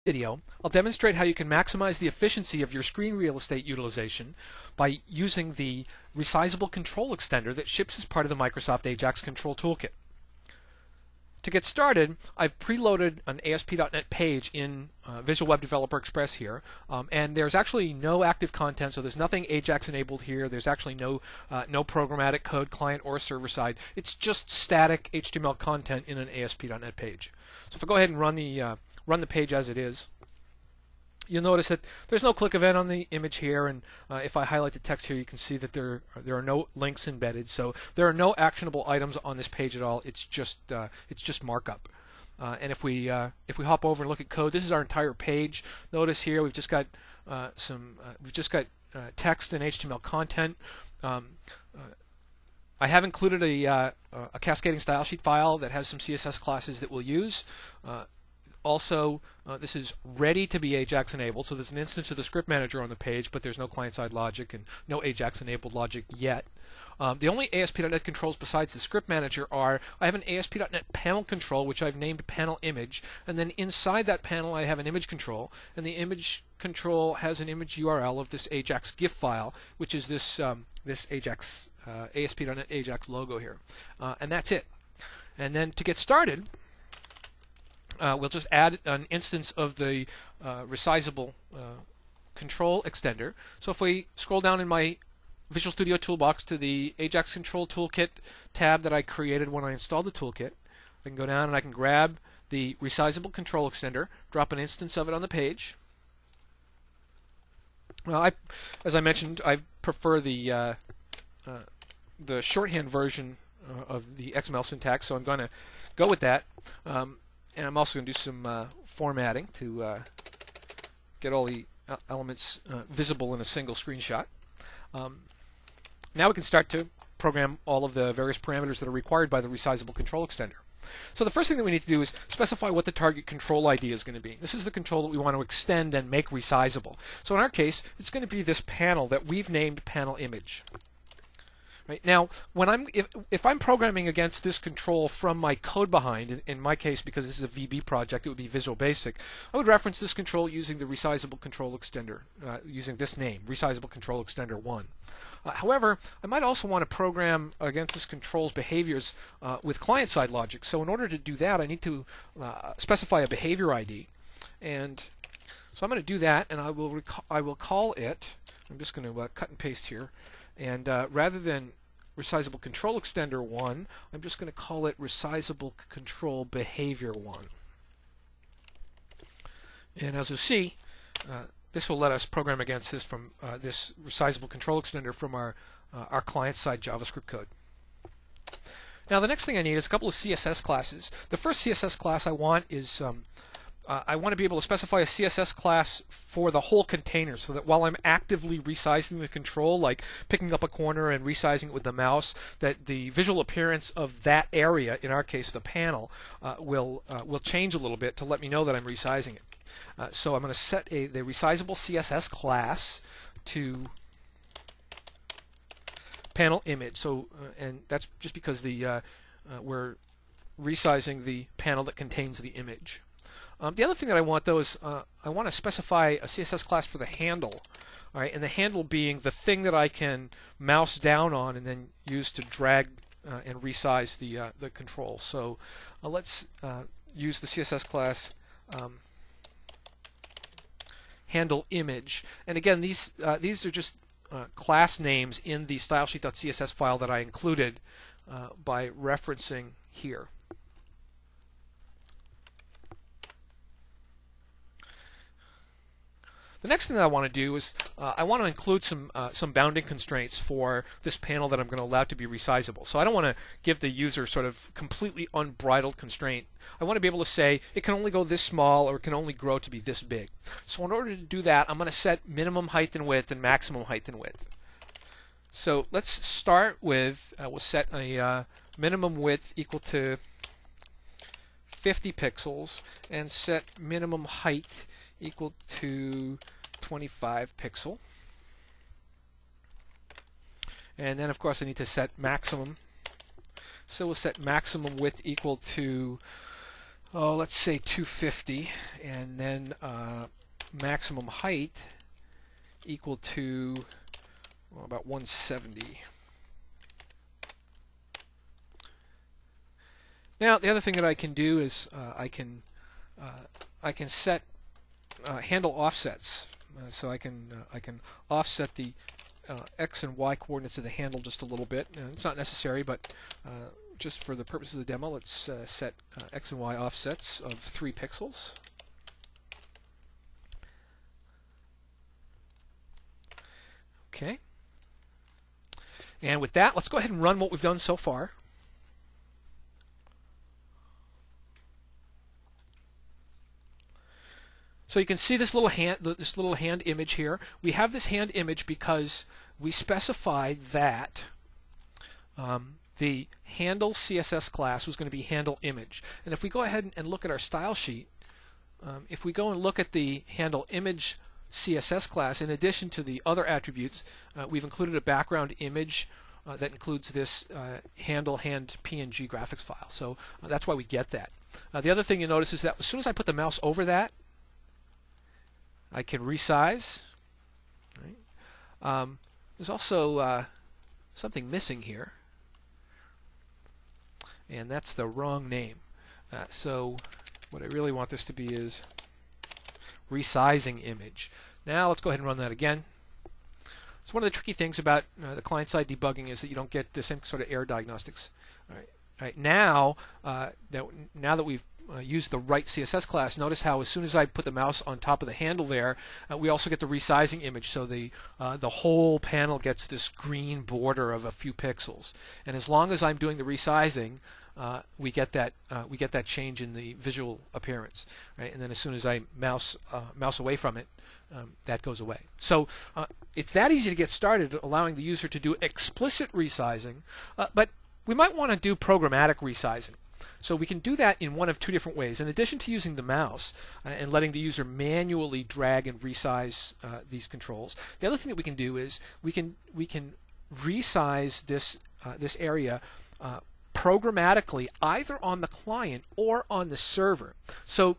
Video, I'll demonstrate how you can maximize the efficiency of your screen real estate utilization by using the resizable control extender that ships as part of the Microsoft AJAX Control Toolkit. To get started, I've preloaded an ASP.NET page in Visual Web Developer Express here, and there's actually no active content, so there's nothing AJAX enabled here. There's actually no programmatic code, client or server side. It's just static HTML content in an ASP.NET page. So if I go ahead and run the page as it is, you'll notice that there's no click event on the image here, and if I highlight the text here, you can see that there are no links embedded. So there are no actionable items on this page at all. It's just markup. And if we hop over and look at code, this is our entire page. Notice here we've just got text and HTML content. I have included a cascading style sheet file that has some CSS classes that we'll use. Also, this is ready to be AJAX enabled, so there's an instance of the script manager on the page, but there's no client-side logic and no AJAX enabled logic yet. The only ASP.NET controls besides the script manager are, I have an ASP.NET panel control, which I've named panel image, and then inside that panel I have an image control, and the image control has an image URL of this AJAX GIF file, which is this AJAX ASP.NET AJAX logo here, and that's it. And then to get started, we'll just add an instance of the resizable control extender. So if we scroll down in my Visual Studio Toolbox to the AJAX Control Toolkit tab that I created when I installed the toolkit, I can go down and I can grab the resizable control extender, drop an instance of it on the page. Well, as I mentioned, I prefer the shorthand version of the XML syntax, so I'm going to go with that. And I'm also going to do some formatting to get all the elements visible in a single screenshot. Now we can start to program all of the various parameters that are required by the resizable control extender. So the first thing that we need to do is specify what the target control ID is going to be. This is the control that we want to extend and make resizable. So in our case, it's going to be this panel that we've named panel image. Right. Now, if I'm programming against this control from my code behind, in my case, because this is a VB project, it would be Visual Basic, I would reference this control using the resizable control extender, using this name, resizable control extender 1. However, I might also want to program against this control's behaviors with client-side logic. So in order to do that, I need to specify a behavior ID, and so I'm going to do that, and I will call it. I'm just going to cut and paste here. And rather than resizable control extender 1, I'm just going to call it resizable control behavior 1. And as you'll see, this will let us program against this from this resizable control extender from our client-side JavaScript code. Now the next thing I need is a couple of CSS classes. The first CSS class I want is I want to be able to specify a CSS class for the whole container so that while I'm actively resizing the control, like picking up a corner and resizing it with the mouse, that the visual appearance of that area, in our case the panel, will change a little bit to let me know that I'm resizing it. So I'm going to set the resizable CSS class to panel image. So and that's just because we're resizing the panel that contains the image. The other thing that I want, though, is I want to specify a CSS class for the handle, all right, and the handle being the thing that I can mouse down on and then use to drag and resize the control. So let's use the CSS class handle image, and again, these are just class names in the stylesheet.css file that I included by referencing here. The next thing that I want to do is I want to include some bounding constraints for this panel that I'm going to allow to be resizable. So I don't want to give the user sort of completely unbridled constraint. I want to be able to say it can only go this small or it can only grow to be this big. So in order to do that, I'm going to set minimum height and width and maximum height and width. So let's start with, we'll set a minimum width equal to 50 pixels and set minimum height equal to 25 pixel. And then of course I need to set maximum. So we'll set maximum width equal to let's say 250, and then maximum height equal to about 170. Now the other thing that I can do is I can set handle offsets. So I can offset the x and y coordinates of the handle just a little bit. It's not necessary, but just for the purpose of the demo, let's set x and y offsets of 3 pixels. Okay. And with that, let's go ahead and run what we've done so far. So you can see this little hand image here. We have this hand image because we specified that the handle CSS class was going to be handle image. And if we go ahead and look at our style sheet, if we go and look at the handle image CSS class, in addition to the other attributes, we've included a background image that includes this handle hand PNG graphics file. So that's why we get that. The other thing you notice is that as soon as I put the mouse over that, I can resize. Right? There's also something missing here, and that's the wrong name. So what I really want this to be is resizing image. Now let's go ahead and run that again. So one of the tricky things about the client-side debugging is that you don't get the same sort of error diagnostics. All right, now that we've used the right CSS class, notice how as soon as I put the mouse on top of the handle there, we also get the resizing image. So the whole panel gets this green border of a few pixels. And as long as I'm doing the resizing, we get that change in the visual appearance, right? And then as soon as I mouse away from it, that goes away. So it's that easy to get started, allowing the user to do explicit resizing, but we might want to do programmatic resizing. So we can do that in one of 2 different ways. In addition to using the mouse and letting the user manually drag and resize these controls, the other thing that we can do is we can resize this area programmatically, either on the client or on the server. So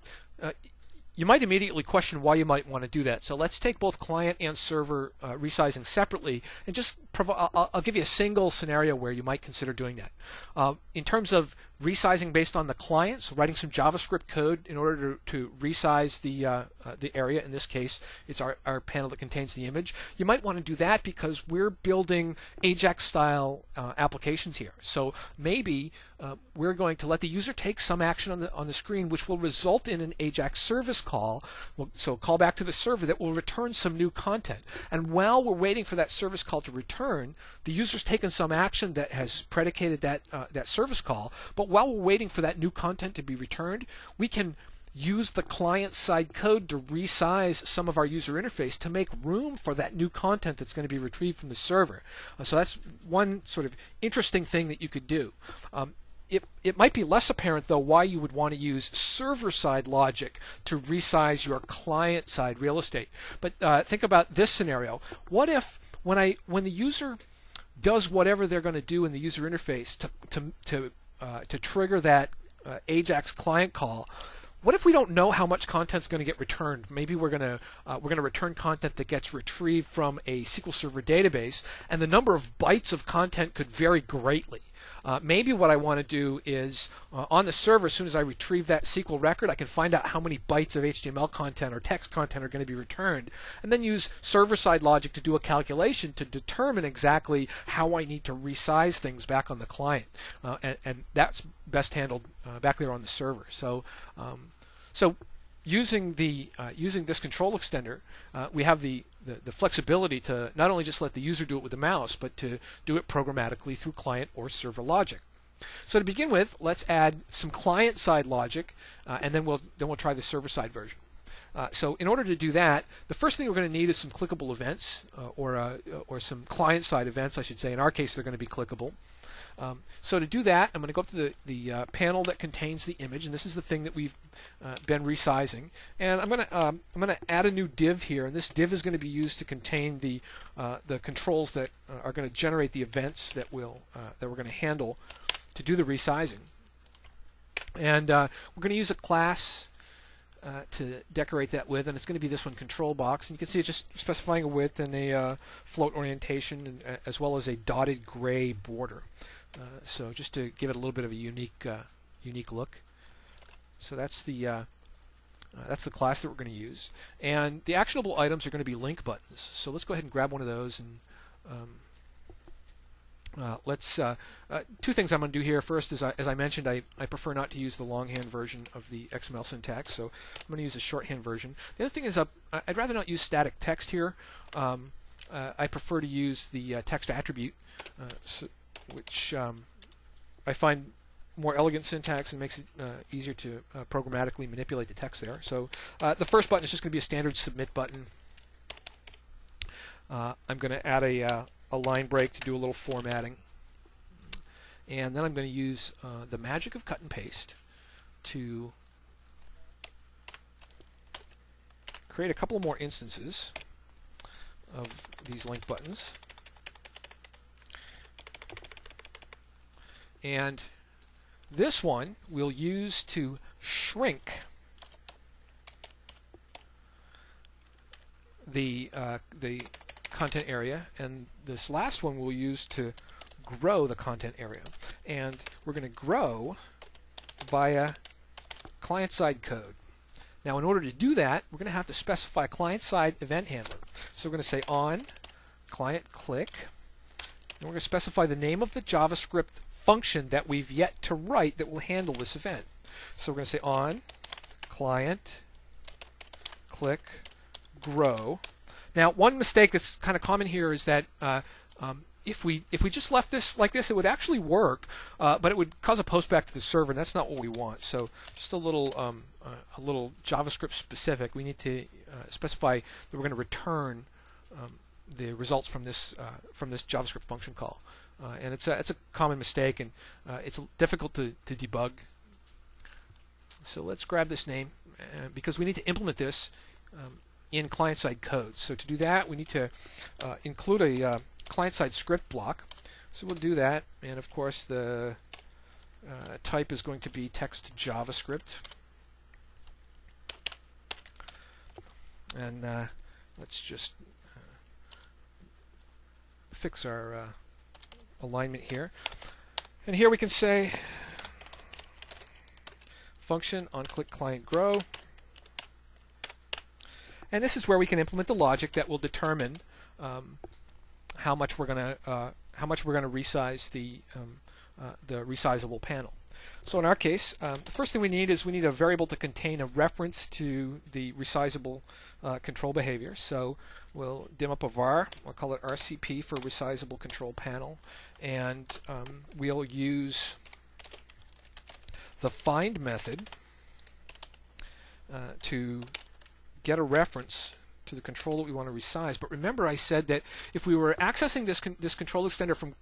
you might immediately question why you might want to do that. So let's take both client and server resizing separately, and just I'll give you a single scenario where you might consider doing that. In terms of resizing based on the client, so writing some JavaScript code in order to resize the area. In this case, it's our panel that contains the image. You might want to do that because we're building AJAX-style applications here. So maybe we're going to let the user take some action on the screen, which will result in an AJAX service call. So call back to the server that will return some new content. And while we're waiting for that service call to return, the user's taken some action that has predicated that service call. But while we're waiting for that new content to be returned, we can use the client-side code to resize some of our user interface to make room for that new content that's going to be retrieved from the server. So that's one sort of interesting thing that you could do. It might be less apparent, though, why you would want to use server-side logic to resize your client-side real estate. But think about this scenario. What if when the user does whatever they're going to do in the user interface to trigger that AJAX client call, what if we don't know how much content's going to get returned? Maybe we're going to return content that gets retrieved from a SQL Server database, and the number of bytes of content could vary greatly. Maybe what I want to do is on the server, as soon as I retrieve that SQL record, I can find out how many bytes of HTML content or text content are going to be returned, and then use server-side logic to do a calculation to determine exactly how I need to resize things back on the client, and that's best handled back there on the server. So using this control extender, we have the flexibility to not only just let the user do it with the mouse, but to do it programmatically through client or server logic. So to begin with, let's add some client-side logic, and then we'll try the server-side version. So in order to do that, the first thing we're going to need is some clickable events, or some client-side events, I should say. In our case, they're going to be clickable. So to do that, I'm going to go up to the panel that contains the image, and this is the thing that we've been resizing. And I'm going to add a new div here, and this div is going to be used to contain the controls that are going to generate the events that we're going to handle to do the resizing. And we're going to use a class to decorate that with, and it's going to be this one, control box. And you can see it's just specifying a width and a float orientation, and, as well as a dotted gray border. So just to give it a little bit of a unique look. So that's the class that we're going to use. And the actionable items are going to be link buttons. So let's go ahead and grab one of those. And two things I'm going to do here. First, as I mentioned, I prefer not to use the longhand version of the XML syntax, so I'm going to use a shorthand version. The other thing is I'd rather not use static text here. I prefer to use the text attribute, which I find more elegant syntax and makes it easier to programmatically manipulate the text there. So the first button is just going to be a standard submit button. I'm going to add a line break to do a little formatting. And then I'm going to use the magic of cut and paste to create a couple more instances of these link buttons. And this one we'll use to shrink the content area, and this last one we'll use to grow the content area. And we're going to grow via client-side code. Now, in order to do that, we're going to have to specify a client-side event handler. So we're going to say on client click, and we're going to specify the name of the JavaScript function that we've yet to write that will handle this event. So we're going to say on client click grow. Now, one mistake that's kind of common here is that if we just left this like this, it would actually work, but it would cause a post back to the server, and that's not what we want. So just a little JavaScript specific. We need to specify that we're going to return the results from this JavaScript function call, and it's a common mistake, and it's difficult to debug. So let's grab this name because we need to implement this in client-side code. So to do that, we need to include a client-side script block. So we'll do that, and of course the type is going to be text JavaScript. And let's just fix our alignment here. And here we can say function on click client grow. And this is where we can implement the logic that will determine how much we're going to resize the resizable panel. So in our case, the first thing we need is a variable to contain a reference to the resizable control behavior. So we'll dim up a var. We'll call it RCP for resizable control panel, and we'll use the find method to get a reference to the control that we want to resize. But remember, I said that if we were accessing this control extender from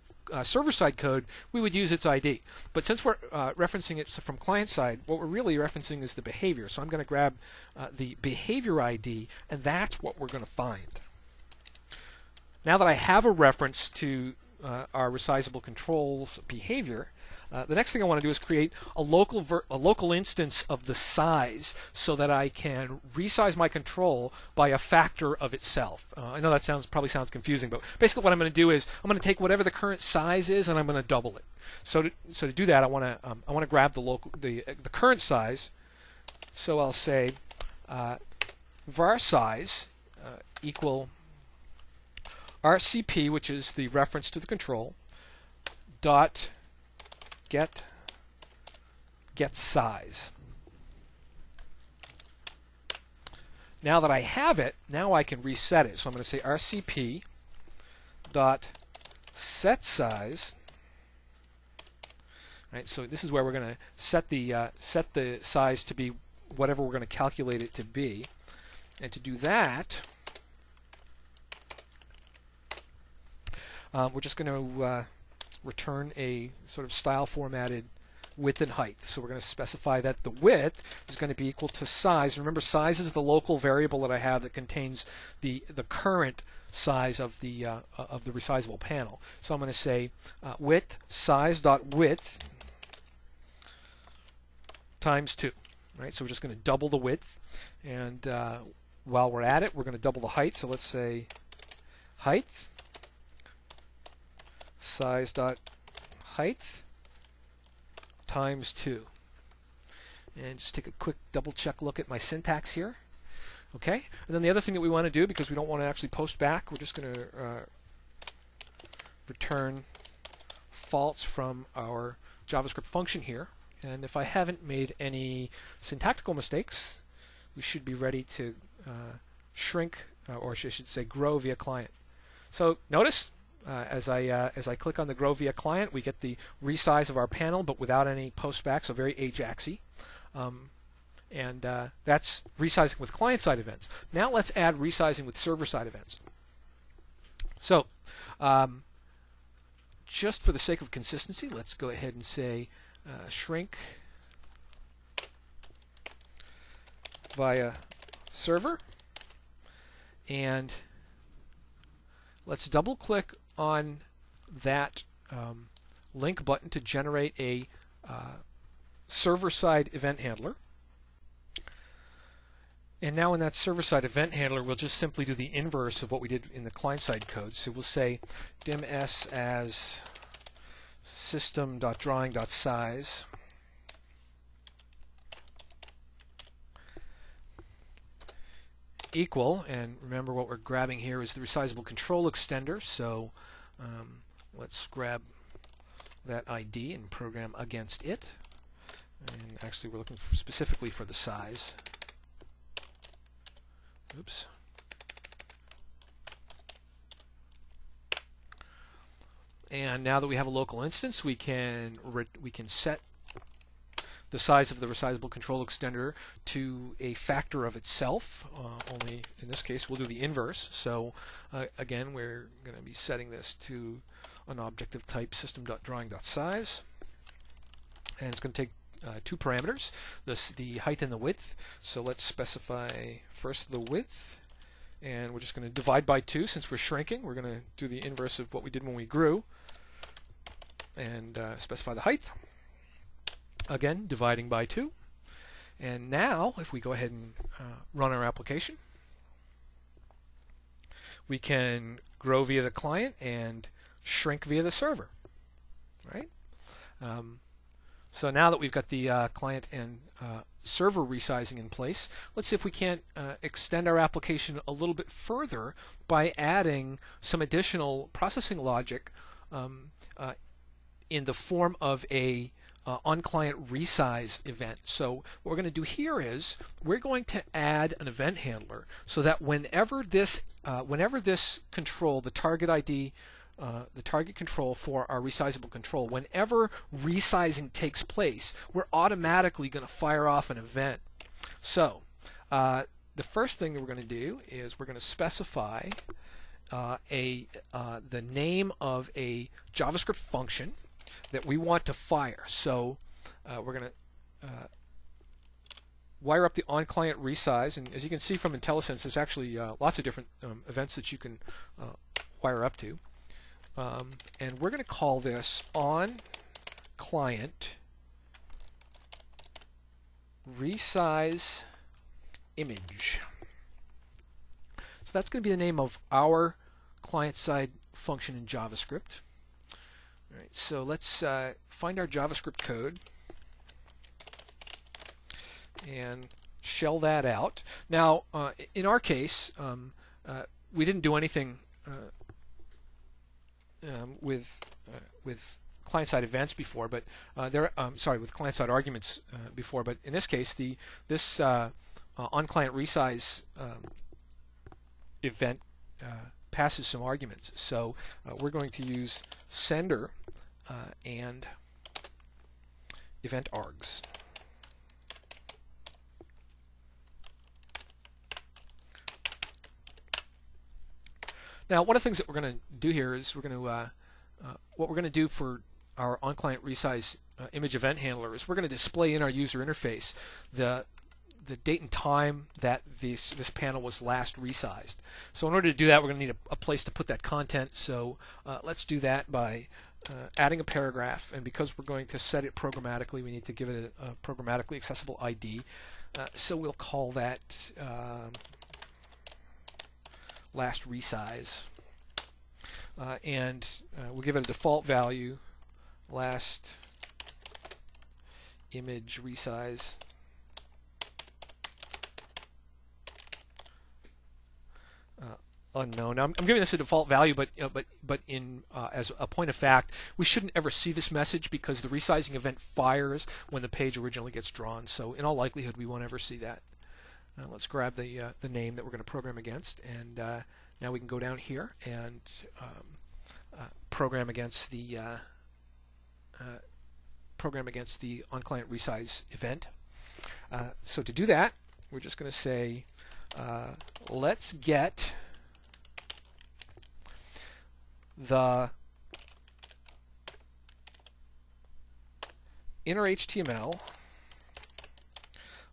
server-side code, we would use its ID. But since we're referencing it from client-side, what we're really referencing is the behavior. So I'm going to grab the behavior ID, and that's what we're going to find. Now that I have a reference to our resizable control's behavior, the next thing I want to do is create a local instance of the size so that I can resize my control by a factor of itself. I know that probably sounds confusing, but basically what I'm going to do is I'm going to take whatever the current size is and I'm going to double it. So to do that, I want to grab the current size. So I'll say var size equal RCP, which is the reference to the control, dot get size. Now that I have it, now I can reset it. So I'm going to say RCP dot set size. Right, so this is where we're going to set the size to be whatever we're going to calculate it to be. And to do that, we're just going to return a sort of style formatted width and height. So we're going to specify that the width is going to be equal to size. Remember, size is the local variable that I have that contains the current size of the resizable panel. So I'm going to say width size dot width times 2. Right? So we're just going to double the width, and while we're at it, we're going to double the height. So let's say height size dot height times 2. And just take a quick double check look at my syntax here. Okay, and then the other thing that we want to do, because we don't want to actually post back, we're just going to return false from our JavaScript function here. And if I haven't made any syntactical mistakes, we should be ready to shrink, or I should say grow via client. So notice, as I click on the grow via client, we get the resize of our panel, but without any post back, so very AJAX-y. And that's resizing with client-side events. Now let's add resizing with server-side events. So just for the sake of consistency, let's go ahead and say shrink via server, and let's double-click on that link button to generate a server-side event handler. And now in that server-side event handler, we'll just simply do the inverse of what we did in the client-side code. So we'll say dim s as system.drawing.size equal, and remember what we're grabbing here is the ResizableControl extender, so let's grab that ID and program against it. And actually we're looking specifically for the size. Oops. And now that we have a local instance, we can set the size of the ResizableControl extender to a factor of itself. Only in this case, we'll do the inverse. So again, we're going to be setting this to an object of type system.drawing.size, and it's going to take 2 parameters, the height and the width. So let's specify first the width, and we're just going to divide by 2 since we're shrinking. We're going to do the inverse of what we did when we grew, and specify the height. Again, dividing by 2. And now, if we go ahead and run our application, we can grow via the client and shrink via the server, right? So now that we've got the client and server resizing in place, let's see if we can't extend our application a little bit further by adding some additional processing logic in the form of a on-client resize event. So what we're going to do here is we're going to add an event handler so that whenever this control, the target ID, the target control for our resizable control, whenever resizing takes place, we're automatically going to fire off an event. So the first thing that we're going to do is we're going to specify the name of a JavaScript function that we want to fire. So we're going to wire up the on-client resize, and as you can see from IntelliSense, there's actually lots of different events that you can wire up to. And we're going to call this on-client resize image. So that's going to be the name of our client-side function in JavaScript. All right, so let's find our JavaScript code and shell that out. Now, in our case, we didn't do anything with client-side events before, but with client-side arguments before. But in this case, this on-client resize event passes some arguments. So we're going to use sender and event args. Now, one of the things that we're going to do here is what we're going to do for our on-client resize image event handler is we're going to display in our user interface the date and time that this panel was last resized. So in order to do that, we're going to need a place to put that content. So let's do that by adding a paragraph, and because we're going to set it programmatically, we need to give it a programmatically accessible ID. So we'll call that last resize, and we'll give it a default value, last image resize. Unknown. Now, I'm giving this a default value, but in as a point of fact, we shouldn't ever see this message because the resizing event fires when the page originally gets drawn. So in all likelihood, we won't ever see that. Let's grab the name that we're going to program against, and now we can go down here and program against the on-client resize event. So to do that, we're just going to say let's get the inner HTML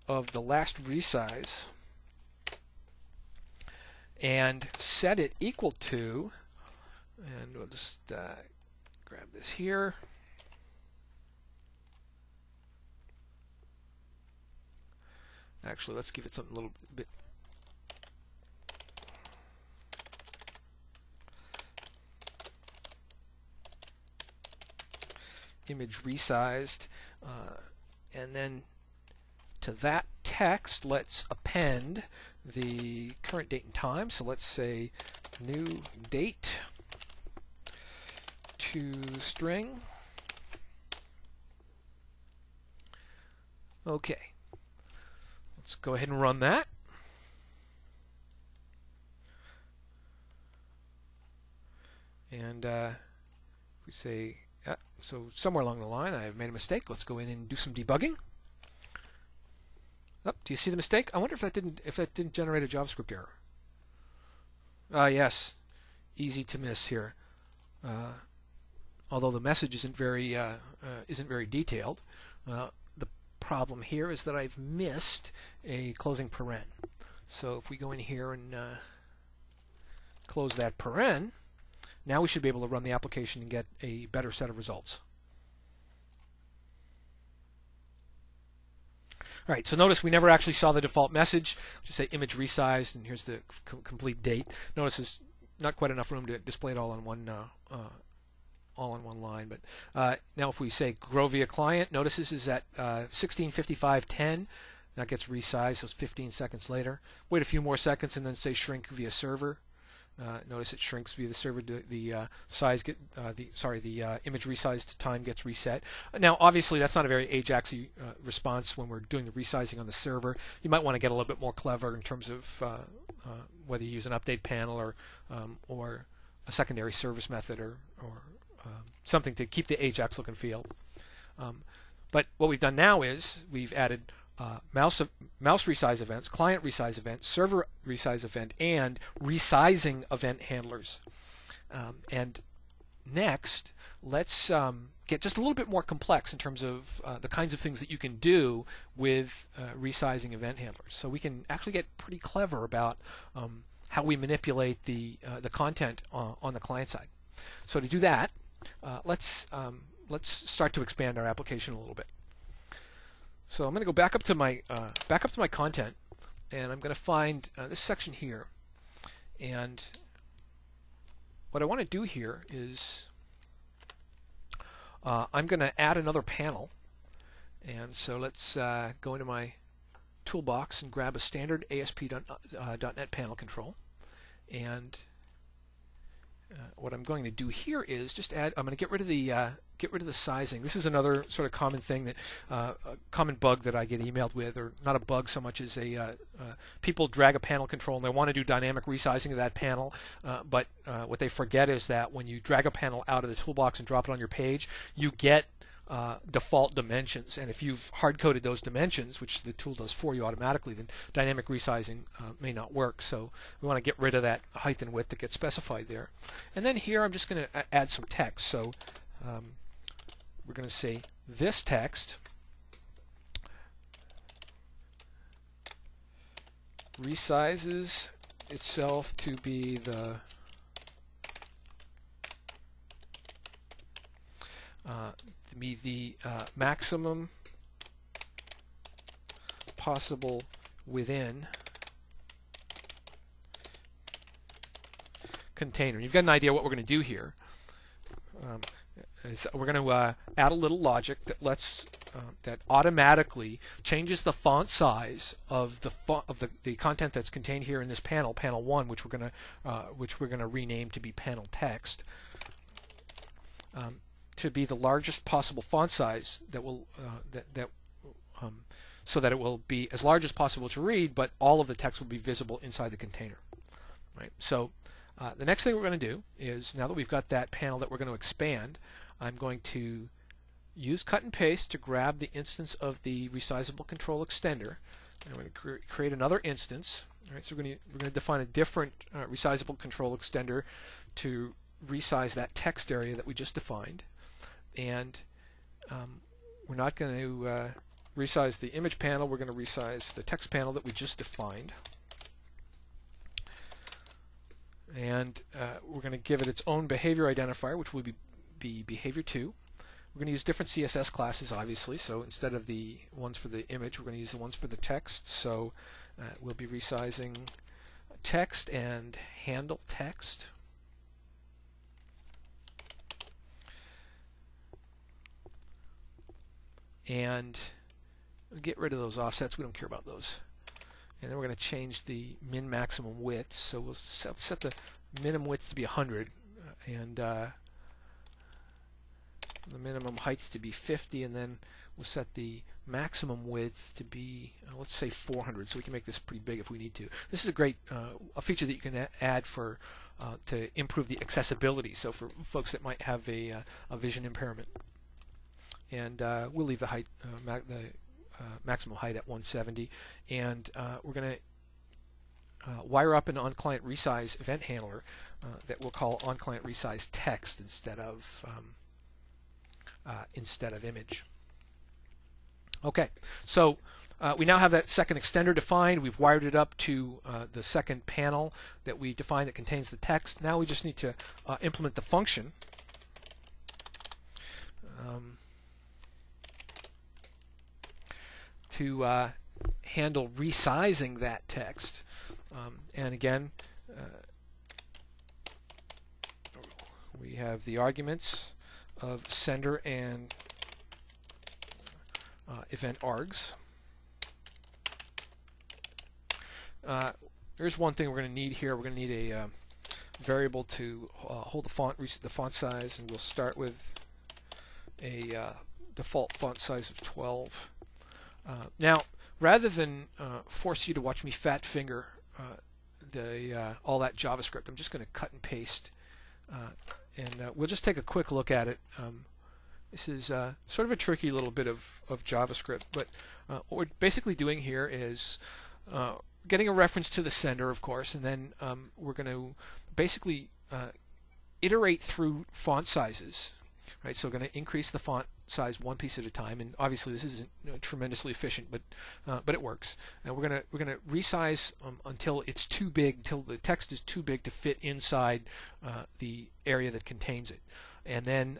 of the last resize and set it equal to, and we'll just grab this here. Actually, let's give it something a little bit. Image resized, and then to that text let's append the current date and time. So let's say new date to string. Okay, let's go ahead and run that. And we say, so somewhere along the line I have made a mistake. Let's go in and do some debugging. Oh, do you see the mistake? I wonder if that didn't generate a JavaScript error. Yes, easy to miss here. Although the message isn't very detailed. The problem here is that I've missed a closing paren. So if we go in here and close that paren, now we should be able to run the application and get a better set of results. All right, so notice we never actually saw the default message. Just say image resized, and here's the complete date. Notice there's not quite enough room to display it all on one line. But now if we say grow via client, notice this is at 16:55:10. That gets resized, so it's 15 seconds later. Wait a few more seconds, and then say shrink via server. Notice it shrinks via the server. The image resized time gets reset. Now, obviously, that's not a very AJAX-y response when we're doing the resizing on the server. You might want to get a little bit more clever in terms of whether you use an update panel or a secondary service method or something to keep the AJAX look and feel. But what we've done now is we've added mouse resize events, client resize event, server resize event, and resizing event handlers. And next, let's get just a little bit more complex in terms of the kinds of things that you can do with resizing event handlers. So we can actually get pretty clever about how we manipulate the content on the client side. So to do that, let's start to expand our application a little bit. So I'm going to go back up to my content, and I'm going to find this section here. And what I want to do here is I'm going to add another panel. And so let's go into my toolbox and grab a standard ASP.NET panel control. And what I'm going to do here is just add. I'm going to get rid of the sizing. This is another sort of common thing that a common bug that I get emailed with, or not a bug so much as people drag a panel control and they want to do dynamic resizing of that panel, but what they forget is that when you drag a panel out of the toolbox and drop it on your page, you get default dimensions, and if you've hard-coded those dimensions, which the tool does for you automatically, then dynamic resizing may not work. So we want to get rid of that height and width that gets specified there. And then here I'm just going to add some text. So we're going to say this text resizes itself to be the to be the maximum possible within container. You've got an idea what we're going to do here. We're going to add a little logic that lets that automatically changes the font size of the content that's contained here in this panel, panel 1, which we're going to rename to be panel text, to be the largest possible font size that will so that it will be as large as possible to read, but all of the text will be visible inside the container. Right. So the next thing we're going to do is, now that we've got that panel that we're going to expand, I'm going to use cut and paste to grab the instance of the ResizableControl extender. I'm going to create another instance. All right, so we're going to define a different ResizableControl extender to resize that text area that we just defined. And we're not going to resize the image panel. We're going to resize the text panel that we just defined. And we're going to give it its own behavior identifier, which will be behavior 2. We're going to use different CSS classes, obviously, so instead of the ones for the image, we're going to use the ones for the text. So we'll be resizing text and handle text. And get rid of those offsets. We don't care about those. And then we're going to change the min-maximum width. So we'll set the minimum width to be 100, and the minimum height to be 50, and then we'll set the maximum width to be, let's say 400, so we can make this pretty big if we need to. This is a great a feature that you can add for to improve the accessibility, so for folks that might have a vision impairment. And we'll leave the height, maximum height at 170, and we're going to wire up an on-client resize event handler that we'll call on-client resize text instead of image. Okay, so we now have that second extender defined. We've wired it up to the second panel that we defined that contains the text. Now we just need to implement the function to handle resizing that text. And again, we have the arguments of sender and event args. There's one thing we're going to need here. We're going to need a variable to hold the font size, and we'll start with a default font size of 12. Now, rather than force you to watch me fat finger all that JavaScript, I'm just going to cut and paste, and we'll just take a quick look at it. This is sort of a tricky little bit of JavaScript, but what we're basically doing here is getting a reference to the sender, of course, and then we're going to basically iterate through font sizes. Right, so we're going to increase the font size one piece at a time, and obviously this isn't tremendously efficient, but it works. And we're going to resize until it's too big, until the text is too big to fit inside the area that contains it. And then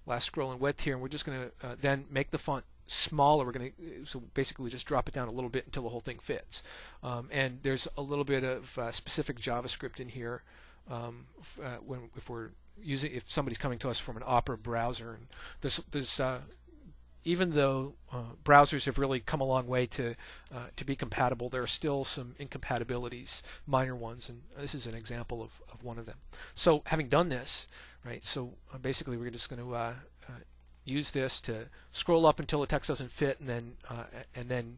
last scroll and width here, and we're just going to then make the font smaller. We're going to so basically just drop it down a little bit until the whole thing fits. And there's a little bit of specific JavaScript in here if somebody's coming to us from an Opera browser, and there's even though browsers have really come a long way to be compatible, there are still some incompatibilities, minor ones, and this is an example of one of them. So having done this, right, so basically we're just going to use this to scroll up until the text doesn't fit, and then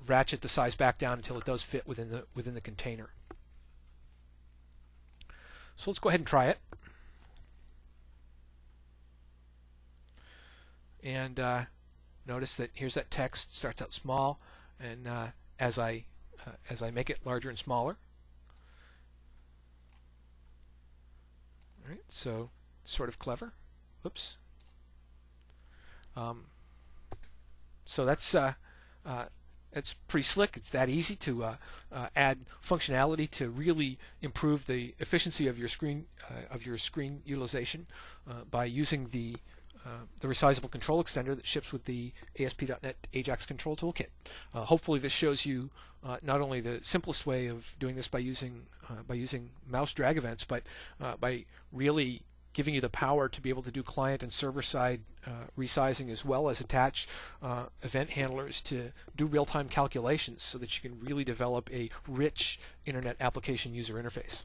ratchet the size back down until it does fit within the container. So let's go ahead and try it. And notice that here's that text, starts out small, and as I make it larger and smaller, all right, so sort of clever. Oops. So that's It's pretty slick. It's that easy to add functionality to really improve the efficiency of your screen utilization by using the resizable control extender that ships with the ASP.NET AJAX Control Toolkit. Hopefully, this shows you not only the simplest way of doing this by using mouse drag events, but by really giving you the power to be able to do client and server-side resizing, as well as attach event handlers to do real-time calculations so that you can really develop a rich Internet application user interface.